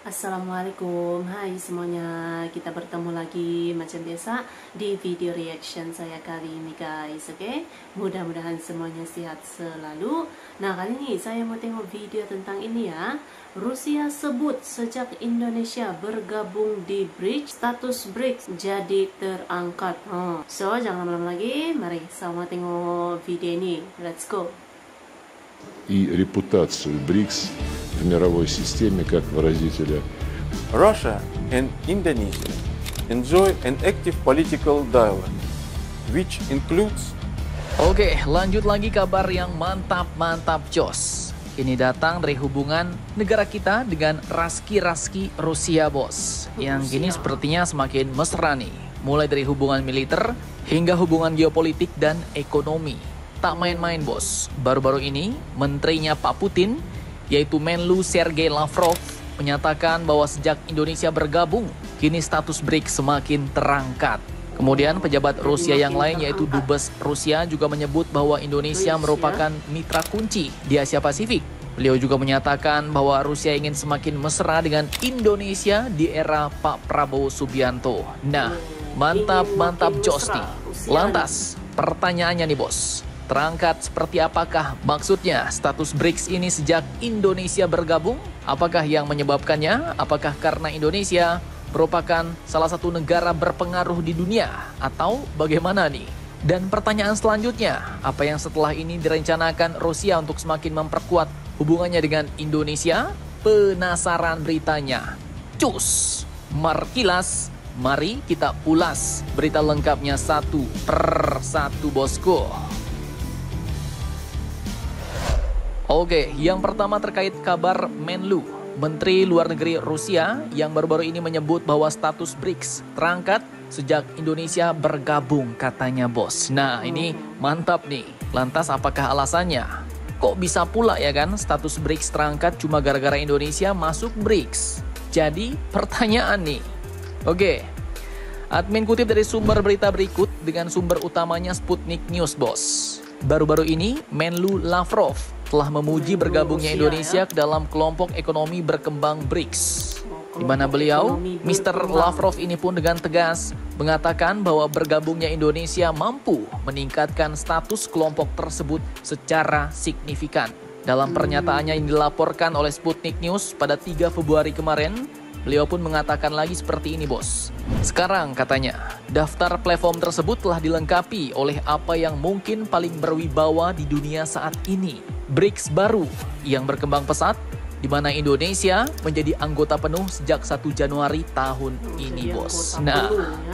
Assalamualaikum, hai semuanya. Kita bertemu lagi macam biasa di video reaction saya kali ini guys. Oke, mudah-mudahan semuanya sehat selalu. Nah, kali ini saya mau tengok video tentang ini ya. Rusia sebut sejak Indonesia bergabung di BRICS, status BRICS jadi terangkat. So, jangan lama-lama lagi, mari sama tengok video ini. Let's go. И репутацию БРИКС в мировой системе как выразителя. Russia and Indonesia enjoy an active political dialogue, which includes. Oke, lanjut lagi kabar yang mantap jos. Ini datang dari hubungan negara kita dengan raski-raski Rusia, bos. Yang kini sepertinya semakin mesra nih. Mulai dari hubungan militer hingga hubungan geopolitik dan ekonomi. Tak main-main, bos. Baru-baru ini, menterinya Pak Putin, yaitu Menlu Sergei Lavrov, menyatakan bahwa sejak Indonesia bergabung, kini status BRICS semakin terangkat. Kemudian pejabat Rusia yang lain, yaitu Dubes Rusia, juga menyebut bahwa Indonesia merupakan mitra kunci di Asia Pasifik. Beliau juga menyatakan bahwa Rusia ingin semakin mesra dengan Indonesia di era Pak Prabowo Subianto. Nah, mantap jos nih. Lantas, pertanyaannya nih, bos. Terangkat seperti apakah maksudnya status BRICS ini sejak Indonesia bergabung? Apakah yang menyebabkannya? Apakah karena Indonesia merupakan salah satu negara berpengaruh di dunia? Atau bagaimana nih? Dan pertanyaan selanjutnya, apa yang setelah ini direncanakan Rusia untuk semakin memperkuat hubungannya dengan Indonesia? Penasaran beritanya? Cus! Markilas, mari kita ulas berita lengkapnya satu per satu, bosku. Oke, yang pertama terkait kabar Menlu, Menteri Luar Negeri Rusia yang baru-baru ini menyebut bahwa status BRICS terangkat sejak Indonesia bergabung, katanya, bos. Nah, ini mantap nih. Lantas apakah alasannya? Kok bisa pula ya kan status BRICS terangkat cuma gara-gara Indonesia masuk BRICS? Jadi pertanyaan nih. Oke, admin kutip dari sumber berita berikut dengan sumber utamanya Sputnik News, bos. Baru-baru ini Menlu Lavrov telah memuji bergabungnya Indonesia ke dalam kelompok ekonomi berkembang BRICS. Di mana beliau, Mr. Lavrov ini pun dengan tegas mengatakan bahwa bergabungnya Indonesia mampu meningkatkan status kelompok tersebut secara signifikan. Dalam pernyataannya yang dilaporkan oleh Sputnik News pada 3 Februari kemarin, beliau pun mengatakan lagi seperti ini, bos. Sekarang katanya, daftar platform tersebut telah dilengkapi oleh apa yang mungkin paling berwibawa di dunia saat ini. BRICS baru yang berkembang pesat, di mana Indonesia menjadi anggota penuh sejak 1 Januari tahun ini, bos. Nah,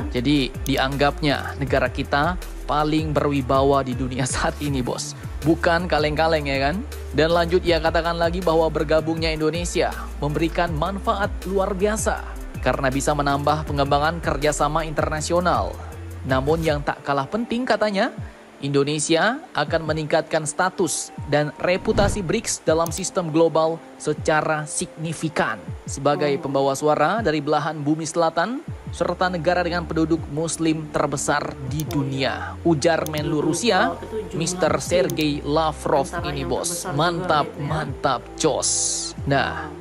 jadi dianggapnya negara kita paling berwibawa di dunia saat ini, bos. Bukan kaleng-kaleng ya kan? Dan lanjut ia katakan lagi bahwa bergabungnya Indonesia memberikan manfaat luar biasa karena bisa menambah pengembangan kerjasama internasional. Namun yang tak kalah penting katanya, Indonesia akan meningkatkan status dan reputasi BRICS dalam sistem global secara signifikan sebagai pembawa suara dari belahan bumi selatan serta negara dengan penduduk muslim terbesar di dunia. Ujar Menlu Rusia, Mr. Sergei Lavrov ini, bos. Mantap jos. Nah,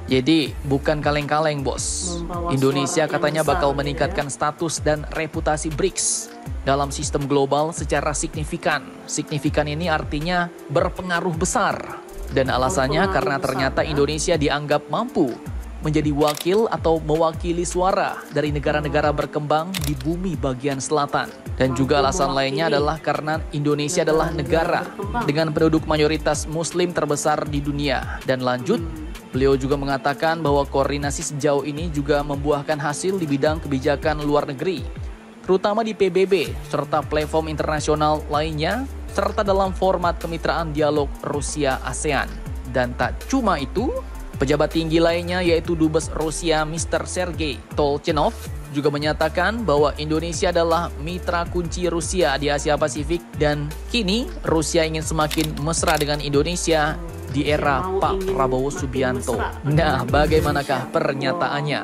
jadi bukan kaleng-kaleng, bos. Indonesia katanya bakal meningkatkan status dan reputasi BRICS dalam sistem global secara signifikan. Signifikan ini artinya berpengaruh besar. Dan alasannya karena ternyata Indonesia dianggap mampu menjadi wakil atau mewakili suara dari negara-negara berkembang di bumi bagian selatan. Dan juga alasan lainnya adalah karena Indonesia adalah negara dengan penduduk mayoritas muslim terbesar di dunia. Dan lanjut, beliau juga mengatakan bahwa koordinasi sejauh ini juga membuahkan hasil di bidang kebijakan luar negeri, terutama di PBB, serta platform internasional lainnya, serta dalam format kemitraan dialog Rusia-ASEAN. Dan tak cuma itu, pejabat tinggi lainnya yaitu Dubes Rusia Mr. Sergei Tolchenov juga menyatakan bahwa Indonesia adalah mitra kunci Rusia di Asia Pasifik dan kini Rusia ingin semakin mesra dengan Indonesia di era Pak Prabowo Subianto. Nah, bagaimanakah pernyataannya?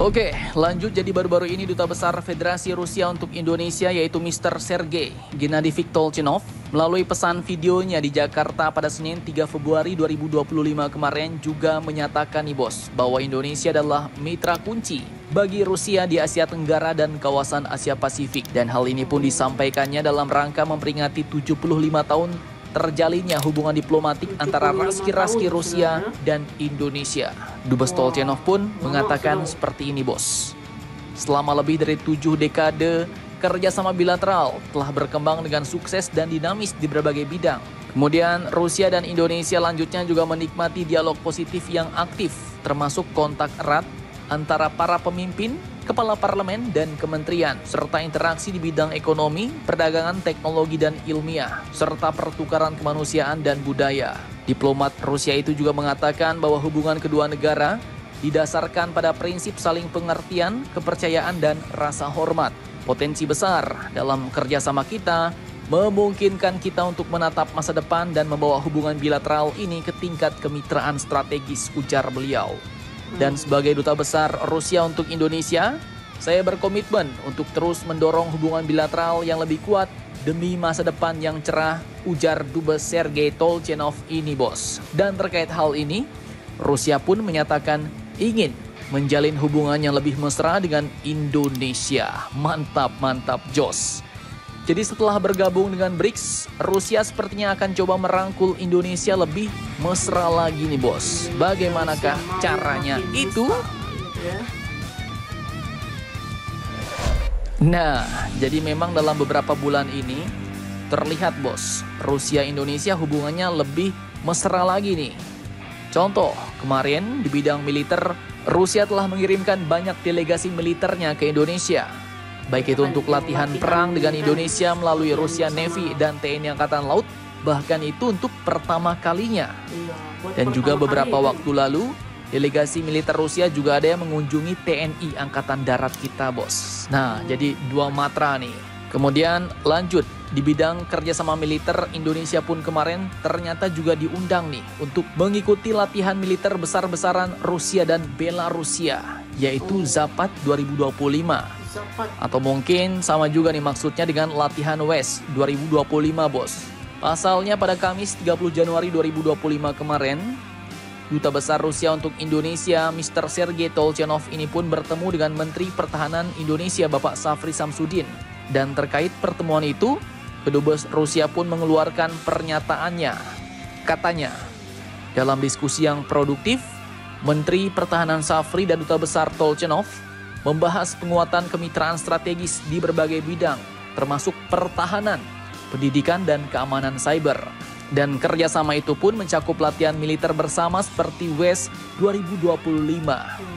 Oke, lanjut. Jadi baru-baru ini Duta Besar Federasi Rusia untuk Indonesia yaitu Mr. Sergei Gennady Tolchenov melalui pesan videonya di Jakarta pada Senin 3 Februari 2025 kemarin juga menyatakan nih bos bahwa Indonesia adalah mitra kunci bagi Rusia di Asia Tenggara dan kawasan Asia Pasifik. Dan hal ini pun disampaikannya dalam rangka memperingati 75 tahun terjalinnya hubungan diplomatik antara raski-raski Rusia dan Indonesia. Dubes Tolchenov pun mengatakan seperti ini bos. Selama lebih dari 7 dekade, kerjasama bilateral telah berkembang dengan sukses dan dinamis di berbagai bidang. Kemudian Rusia dan Indonesia lanjutnya juga menikmati dialog positif yang aktif, termasuk kontak erat antara para pemimpin, kepala parlemen, dan kementerian, serta interaksi di bidang ekonomi, perdagangan, teknologi, dan ilmiah, serta pertukaran kemanusiaan dan budaya. Diplomat Rusia itu juga mengatakan bahwa hubungan kedua negara didasarkan pada prinsip saling pengertian, kepercayaan, dan rasa hormat. Potensi besar dalam kerjasama kita memungkinkan kita untuk menatap masa depan dan membawa hubungan bilateral ini ke tingkat kemitraan strategis, ujar beliau. Dan sebagai Duta Besar Rusia untuk Indonesia, saya berkomitmen untuk terus mendorong hubungan bilateral yang lebih kuat demi masa depan yang cerah, ujar Dubes Sergei Tolchenov ini bos. Dan terkait hal ini, Rusia pun menyatakan ingin menjalin hubungan yang lebih mesra dengan Indonesia. Mantap, mantap, jos. Jadi setelah bergabung dengan BRICS, Rusia sepertinya akan coba merangkul Indonesia lebih mesra lagi nih bos. Bagaimanakah caranya itu? Nah, jadi memang dalam beberapa bulan ini terlihat bos, Rusia Indonesia hubungannya lebih mesra lagi nih. Contoh, kemarin di bidang militer, Rusia telah mengirimkan banyak delegasi militernya ke Indonesia. Baik itu untuk latihan perang dengan Indonesia melalui Rusia Navy dan TNI Angkatan Laut, bahkan itu untuk pertama kalinya. Dan juga beberapa waktu lalu, delegasi militer Rusia juga ada yang mengunjungi TNI Angkatan Darat kita bos. Nah, jadi dua matra nih. Kemudian lanjut, di bidang kerjasama militer, Indonesia pun kemarin ternyata juga diundang nih untuk mengikuti latihan militer besar-besaran Rusia dan Belarusia, yaitu Zapad 2025. Atau mungkin sama juga nih maksudnya dengan latihan West 2025 bos. Pasalnya pada Kamis 30 Januari 2025 kemarin, Duta Besar Rusia untuk Indonesia Mr. Sergei Tolchenov ini pun bertemu dengan Menteri Pertahanan Indonesia Bapak Safri Samsudin. Dan terkait pertemuan itu, Kedubes Rusia pun mengeluarkan pernyataannya. Katanya, dalam diskusi yang produktif, Menteri Pertahanan Safri dan Duta Besar Tolchenov membahas penguatan kemitraan strategis di berbagai bidang, termasuk pertahanan, pendidikan, dan keamanan cyber. Dan kerjasama itu pun mencakup latihan militer bersama seperti WES 2025,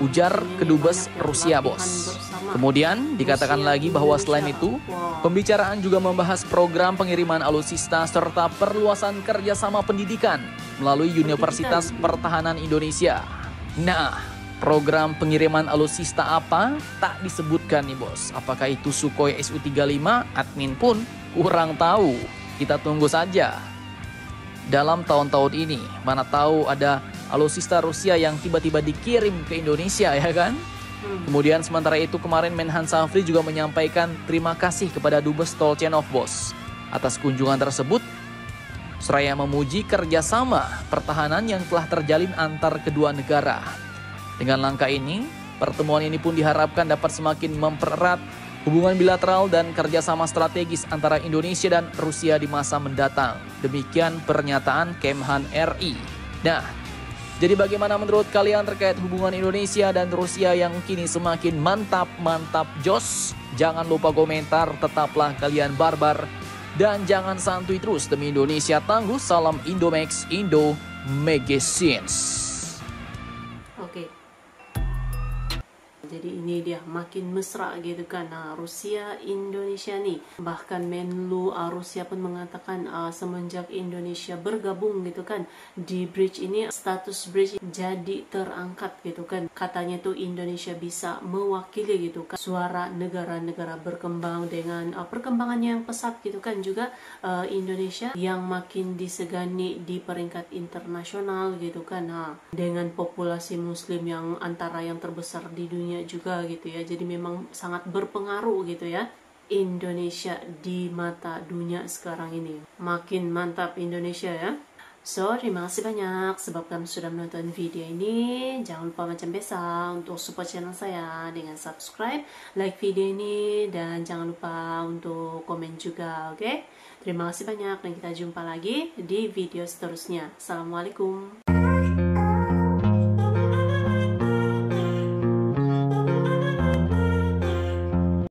ujar Kedubes Rusia bos. Kemudian dikatakan lagi bahwa selain itu, pembicaraan juga membahas program pengiriman alutsista serta perluasan kerjasama pendidikan melalui Universitas Pertahanan Indonesia. Nah, program pengiriman alutsista apa? Tak disebutkan nih bos. Apakah itu Sukhoi Su-35? Admin pun kurang tahu. Kita tunggu saja. Dalam tahun-tahun ini, mana tahu ada alutsista Rusia yang tiba-tiba dikirim ke Indonesia ya kan? Kemudian sementara itu kemarin Menhan Safri juga menyampaikan terima kasih kepada Dubes Tolchenov bos atas kunjungan tersebut, seraya memuji kerjasama pertahanan yang telah terjalin antar kedua negara. Dengan langkah ini, pertemuan ini pun diharapkan dapat semakin mempererat hubungan bilateral dan kerjasama strategis antara Indonesia dan Rusia di masa mendatang. Demikian pernyataan Kemhan RI. Nah, jadi bagaimana menurut kalian terkait hubungan Indonesia dan Rusia yang kini semakin mantap jos? Jangan lupa komentar, tetaplah kalian barbar. Dan jangan santuy terus demi Indonesia tangguh. Salam Indomax, Indo Magazines. Jadi ini dia makin mesra gitu kan. Rusia Indonesia nih, bahkan Menlu Rusia pun mengatakan semenjak Indonesia bergabung gitu kan di BRICS ini, status BRICS jadi terangkat gitu kan. Katanya tuh Indonesia bisa mewakili gitu kan suara negara-negara berkembang dengan perkembangan yang pesat gitu kan. Juga Indonesia yang makin disegani di peringkat internasional gitu kan. Dengan populasi muslim yang antara yang terbesar di dunia banyak juga gitu ya. Jadi memang sangat berpengaruh gitu ya Indonesia di mata dunia sekarang ini. Makin mantap Indonesia ya. So, terima kasih banyak sebab kamu sudah menonton video ini. Jangan lupa macam biasa untuk support channel saya dengan subscribe, like video ini, dan jangan lupa untuk komen juga, oke? Terima kasih banyak dan kita jumpa lagi di video seterusnya. Assalamualaikum.